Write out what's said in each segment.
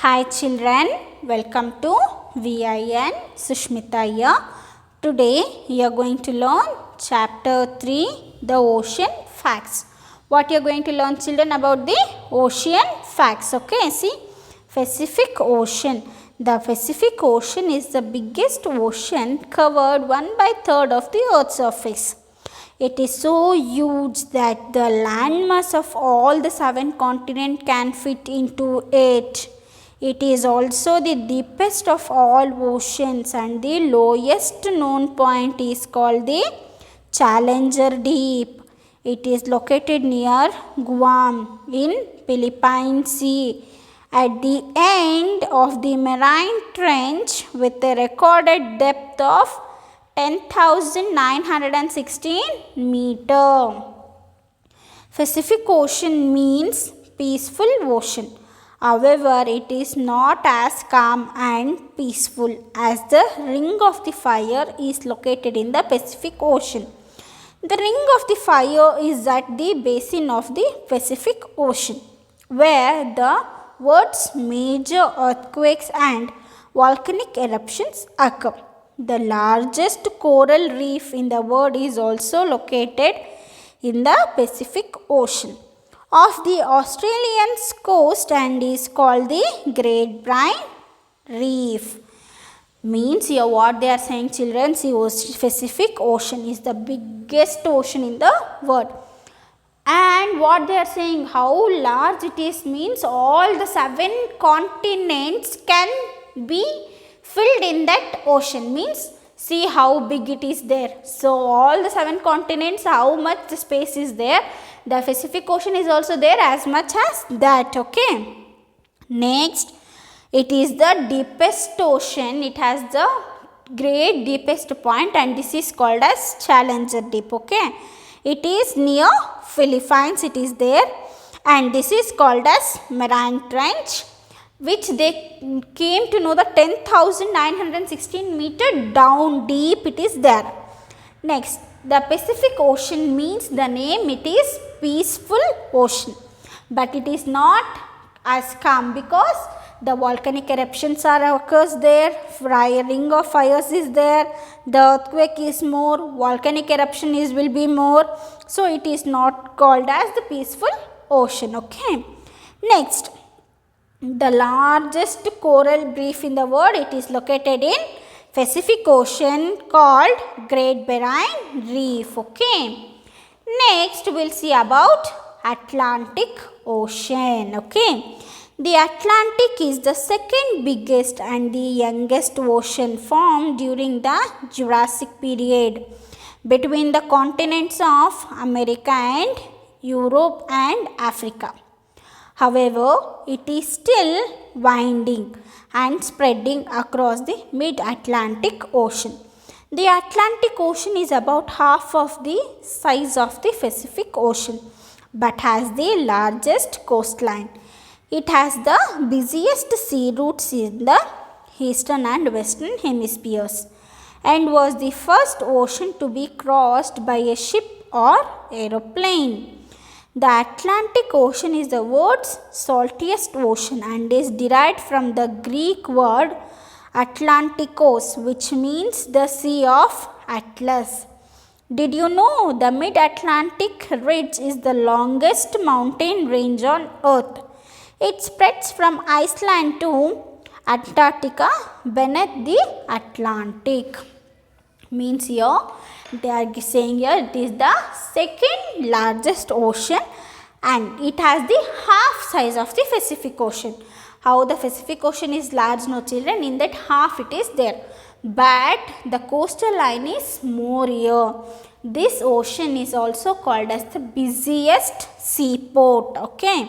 Hi children, welcome to VIN Sushmita here. Today you are going to learn chapter 3, the ocean facts. What you are going to learn children about the ocean facts? Okay, see, Pacific Ocean. The Pacific Ocean is the biggest ocean, covered 1/3 of the earth's surface. It is so huge that the landmass of all the 7 continents can fit into it. It is also the deepest of all oceans, and the lowest known point is called the Challenger Deep. It is located near Guam in Philippine Sea at the end of the Marine Trench with a recorded depth of 10,916 meters. Pacific Ocean means peaceful ocean. However, it is not as calm and peaceful as the Ring of the Fire is located in the Pacific Ocean. The Ring of the Fire is at the basin of the Pacific Ocean, where the world's major earthquakes and volcanic eruptions occur. The largest coral reef in the world is also located in the Pacific Ocean off the Australian coast and is called the Great Barrier Reef. Means here what they are saying children, see, Pacific Ocean is the biggest ocean in the world. And what they are saying, how large it is, means all the 7 continents can be filled in that ocean. Means see how big it is there. So all the 7 continents, how much the space is there, the Pacific Ocean is also there as much as that. Okay, next, it is the deepest ocean. It has the great deepest point, and this is called as Challenger Deep. Okay, it is near Philippines, it is there, and this is called as Marine Trench, which they came to know the 10,916 meter down deep it is there. Next, the Pacific Ocean means the name, it is peaceful ocean, but it is not as calm because the volcanic eruptions are occurs there, Ring of Fires is there, the earthquake is more, volcanic eruption will be more, so it is not called as the peaceful ocean. Okay, next, the largest coral reef in the world, it is located in Pacific Ocean called Great Barrier Reef. Okay, next we will see about Atlantic Ocean. Okay, the Atlantic is the second biggest and the youngest ocean formed during the Jurassic period between the continents of America and Europe and Africa. However, it is still winding and spreading across the mid-Atlantic Ocean. The Atlantic Ocean is about half of the size of the Pacific Ocean, but has the largest coastline. It has the busiest sea routes in the eastern and western hemispheres, and was the first ocean to be crossed by a ship or aeroplane. The Atlantic Ocean is the world's saltiest ocean and is derived from the Greek word Atlantikos, which means the Sea of Atlas. Did you know the Mid-Atlantic Ridge is the longest mountain range on Earth? It spreads from Iceland to Antarctica beneath the Atlantic. Means here they are saying here it is the second largest ocean and it has the half size of the Pacific Ocean. How the Pacific Ocean is large, no children, in that half it is there, but the coastal line is more here. This ocean is also called as the busiest seaport. Okay,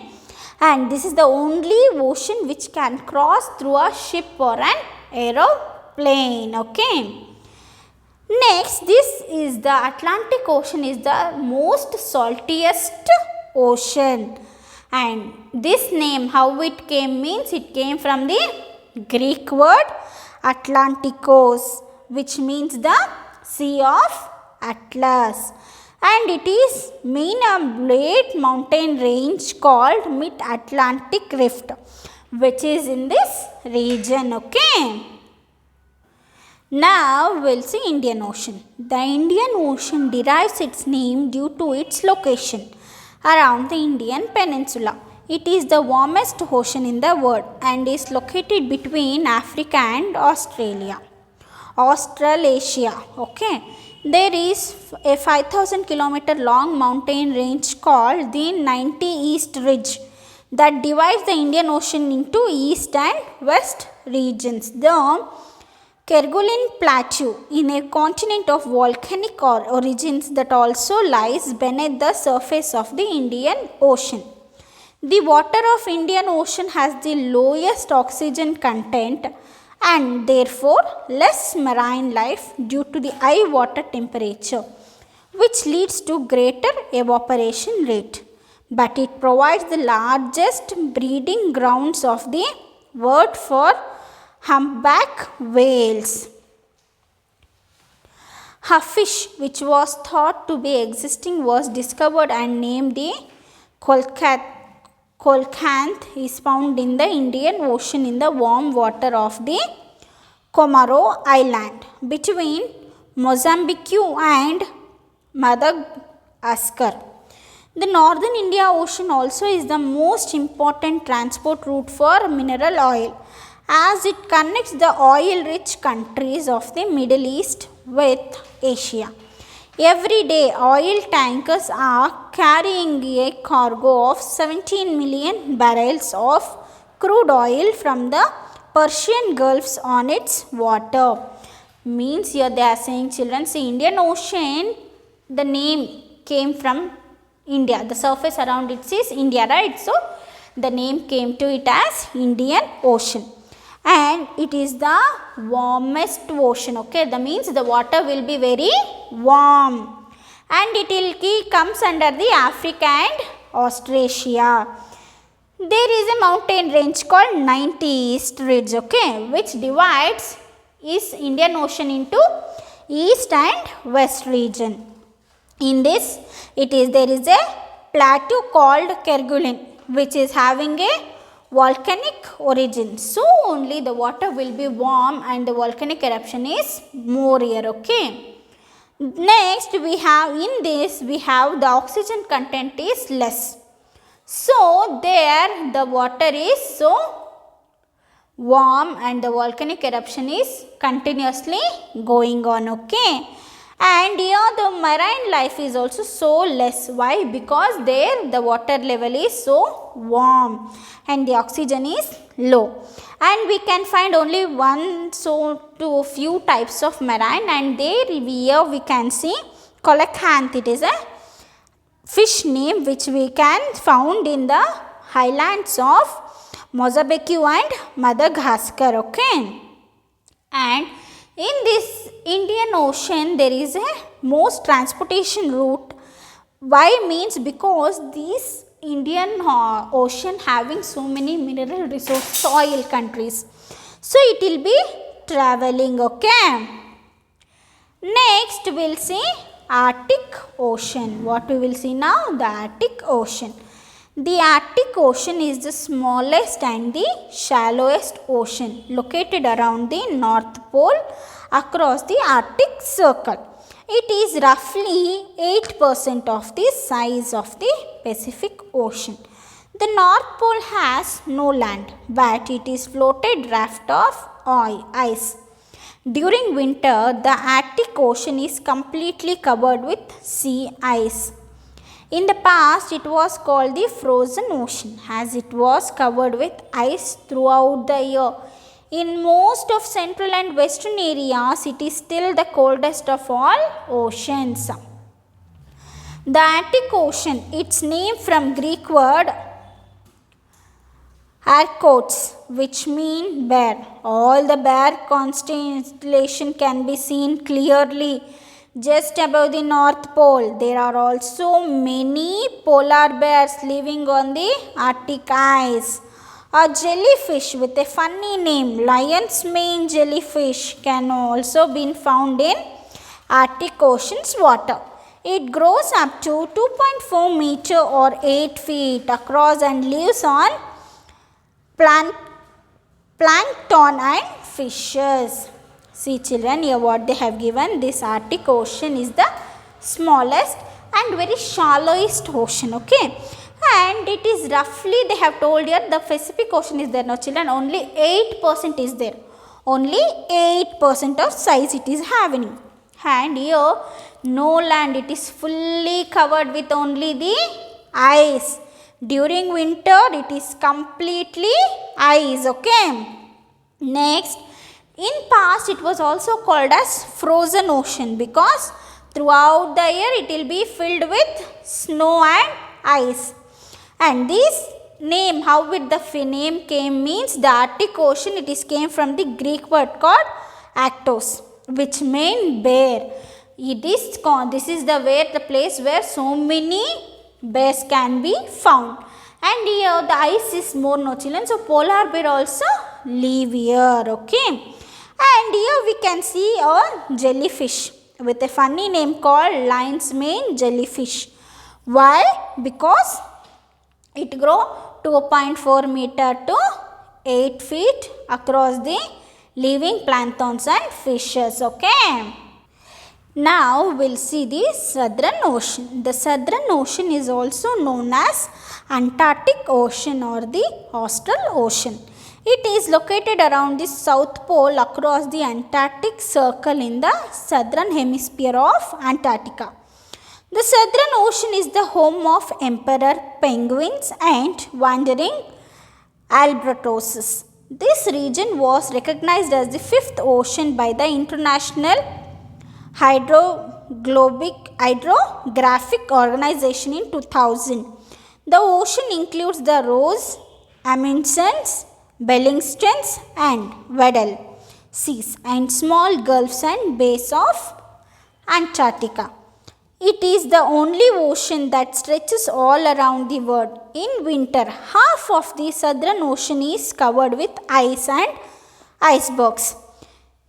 and this is the only ocean which can cross through a ship or an aeroplane. Okay, next, this is the Atlantic Ocean is the most saltiest ocean, and this name, how it came, means it came from the Greek word Atlantikos, which means the Sea of Atlas, and it is mean a great mountain range called Mid-Atlantic Rift, which is in this region. Okay. Now we'll see Indian Ocean. The Indian Ocean derives its name due to its location around the Indian Peninsula. It is the warmest ocean in the world and is located between Africa and Australasia. Okay. There is a 5,000 kilometer long mountain range called the 90 East Ridge that divides the Indian Ocean into east and west regions. The Kerguelen Plateau in a continent of volcanic origins that also lies beneath the surface of the Indian Ocean. The water of Indian Ocean has the lowest oxygen content and therefore less marine life due to the high water temperature, which leads to greater evaporation rate. But it provides the largest breeding grounds of the world for humpback whales. A fish which was thought to be existing was discovered and named the coelacanth is found in the Indian Ocean in the warm water of the Comoro Island between Mozambique and Madagascar. The Northern India Ocean also is the most important transport route for mineral oil, as it connects the oil-rich countries of the Middle East with Asia. Every day, oil tankers are carrying a cargo of 17 million barrels of crude oil from the Persian Gulf on its water. Means here they are saying, children, see, Indian Ocean, the name came from India. The surface around it is India, right? So, the name came to it as Indian Ocean. And it is the warmest ocean. Okay, that means the water will be very warm. And it comes under the Africa and Australasia. There is a mountain range called 90 East Ridge, okay, which divides is Indian Ocean into east and west region. In this, there is a plateau called Kerguelen, which is having a volcanic origin. So only the water will be warm and the volcanic eruption is more here. Okay. Next we have the oxygen content is less. So there the water is so warm and the volcanic eruption is continuously going on. Okay. And here the marine life is also so less. Why? Because there the water level is so warm and the oxygen is low. And we can find only one to a few types of marine, and here we can see coelacanth. It is a fish name which we can found in the highlands of Mozambique and Madagascar. Okay. And in this Indian Ocean, there is a most transportation route. Why? Means because this Indian Ocean having so many mineral resource soil countries. So it will be traveling. Okay. Next we will see Arctic Ocean. What we will see now? The Arctic Ocean. The Arctic Ocean is the smallest and the shallowest ocean located around the North Pole across the Arctic Circle. It is roughly 8% of the size of the Pacific Ocean. The North Pole has no land, but it is floated raft of ice. During winter, the Arctic Ocean is completely covered with sea ice. In the past, it was called the frozen ocean as it was covered with ice throughout the year. In most of central and western areas, it is still the coldest of all oceans. The Arctic Ocean, its name from Greek word Arctos, which mean bear. All the bear constellation can be seen clearly just above the North Pole. There are also many polar bears living on the Arctic ice. A jellyfish with a funny name, lion's mane jellyfish, can also be found in Arctic Ocean's water. It grows up to 2.4 meter or 8 feet across and lives on plant, plankton and fishes. See children, here what they have given, this Arctic Ocean is the smallest and very shallowest ocean, okay. And it is roughly, they have told here, the Pacific Ocean is there. Now children, only 8% is there. Only 8% of size it is having. And here, no land, it is fully covered with only the ice. During winter, it is completely ice, okay. Next, in past, it was also called as frozen ocean because throughout the year, it will be filled with snow and ice. And this name, how the name came means the Arctic Ocean, it is came from the Greek word called Arctos, which means bear. This is the place where so many bears can be found. And here the ice is more, no children, so polar bear also live here, okay. And here we can see a jellyfish with a funny name called lion's mane jellyfish. Why? Because it grow 2.4 meter to 8 feet across the living planktons and fishes, okay. Now we'll see the Southern Ocean. The Southern Ocean is also known as Antarctic Ocean or the Austral Ocean. It is located around the South Pole across the Antarctic Circle in the southern hemisphere of Antarctica. The Southern Ocean is the home of emperor penguins and wandering albatrosses. This region was recognized as the fifth ocean by the International Hydrographic Organization in 2000. The ocean includes the Ross, Amundsen's, Bellingshausen's and Weddell seas and small gulfs and bays of Antarctica. It is the only ocean that stretches all around the world. In winter, half of the Southern Ocean is covered with ice and icebergs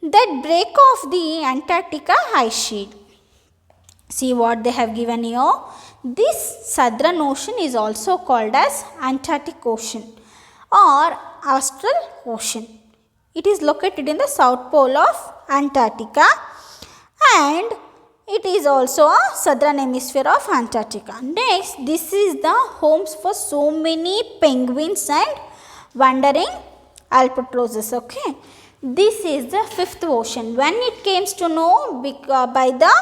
that break off the Antarctica ice sheet. See what they have given here. This Southern Ocean is also called as Antarctic Ocean or Austral Ocean. It is located in the south pole of Antarctica and it is also a southern hemisphere of Antarctica. Next, this is the homes for so many penguins and wandering albatrosses, okay. This is the fifth ocean. When it came to know by the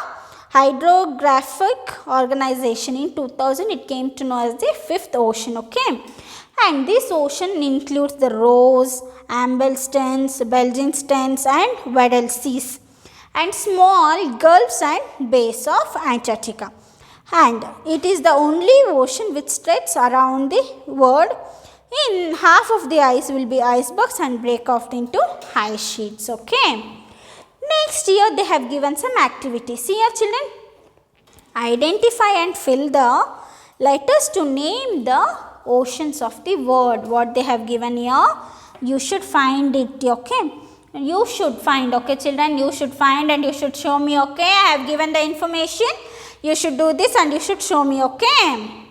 Hydrographic Organization in 2000, it came to know as the fifth ocean, okay. And this ocean includes the Ross, Amundsen's, Bellingshausen's and Weddell seas and small gulfs and bays of Antarctica. And it is the only ocean which stretches around the world. In half of the ice will be icebergs and break off into ice sheets, okay. Next here they have given some activities. Here children, identify and fill the letters to name the oceans of the world. What they have given here, you should find it, okay. You should find, okay children, you should find and you should show me, okay. I have given the information, you should do this and you should show me, okay.